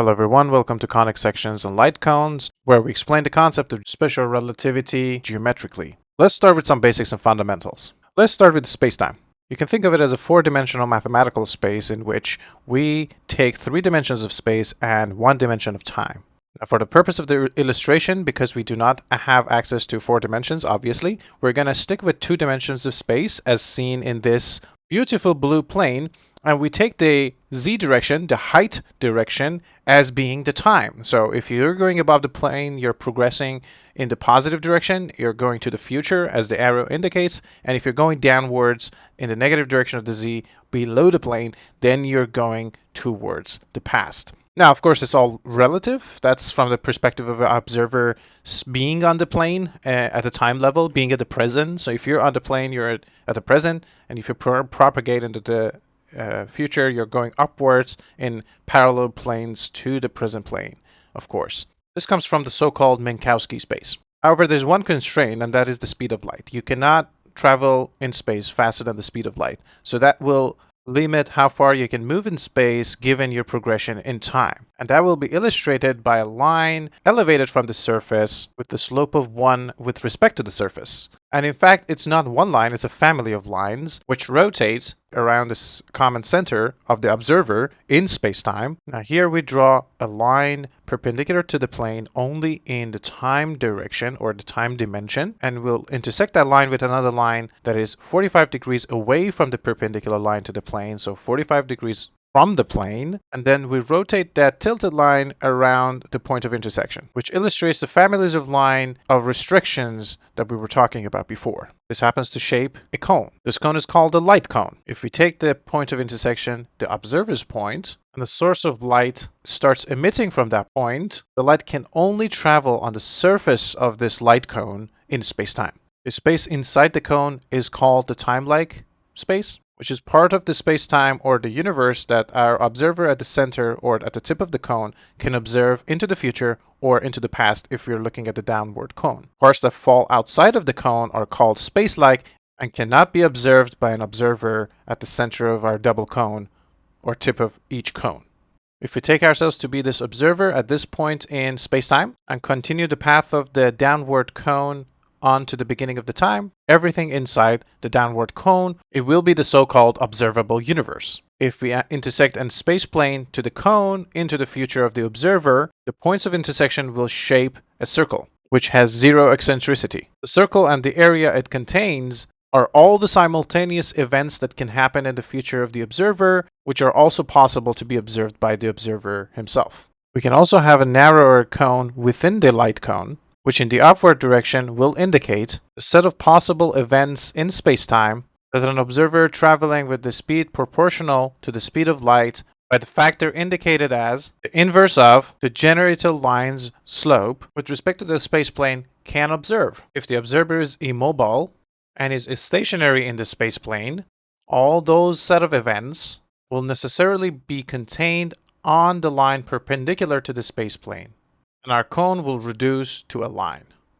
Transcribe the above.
Hello everyone, welcome to conic sections and light cones, where we explain the concept of special relativity geometrically. Let's start with some basics and fundamentals. Let's start with spacetime. You can think of it as a four-dimensional mathematical space in which we take 3 dimensions of space and 1 dimension of time. Now, for the purpose of the illustration, because we do not have access to 4 dimensions, obviously, we're going to stick with 2 dimensions of space as seen in this beautiful blue plane, and we take the z direction, the height direction, as being the time. So if you're going above the plane, you're progressing in the positive direction, you're going to the future as the arrow indicates, and if you're going downwards in the negative direction of the z below the plane, then you're going towards the past. Now, of course, it's all relative. That's from the perspective of an observer being on the plane at the time level, being at the present. So if you're on the plane, you're at the present, and if you propagate into the future, you're going upwards in parallel planes to the present plane, of course. This comes from the so-called Minkowski space. However, there's one constraint, and that is the speed of light. You cannot travel in space faster than the speed of light. So that will limit how far you can move in space given your progression in time. And that will be illustrated by a line elevated from the surface with the slope of 1 with respect to the surface. And in fact, it's not one line, it's a family of lines which rotates around this common center of the observer in space-time. Now here we draw a line perpendicular to the plane only in the time direction or the time dimension, and we'll intersect that line with another line that is 45 degrees away from the perpendicular line to the plane, so 45 degrees from the plane, and then we rotate that tilted line around the point of intersection, which illustrates the families of line of restrictions that we were talking about before. This happens to shape a cone. This cone is called a light cone. If we take the point of intersection, the observer's point, and the source of light starts emitting from that point, the light can only travel on the surface of this light cone in space-time. The space inside the cone is called the time-like space, which is part of the space-time or the universe that our observer at the center or at the tip of the cone can observe into the future or into the past if we're looking at the downward cone. Parts that fall outside of the cone are called space-like and cannot be observed by an observer at the center of our double cone or tip of each cone. If we take ourselves to be this observer at this point in space-time and continue the path of the downward cone on to the beginning of the time, everything inside the downward cone, it will be the so-called observable universe. If we intersect a space plane to the cone into the future of the observer, the points of intersection will shape a circle, which has 0 eccentricity. The circle and the area it contains are all the simultaneous events that can happen in the future of the observer, which are also possible to be observed by the observer himself. We can also have a narrower cone within the light cone, which in the upward direction will indicate a set of possible events in space-time that an observer traveling with the speed proportional to the speed of light by the factor indicated as the inverse of the generated line's slope with respect to the spaceplane can observe. If the observer is immobile and is stationary in the spaceplane, all those set of events will necessarily be contained on the line perpendicular to the spaceplane, and our cone will reduce to a line.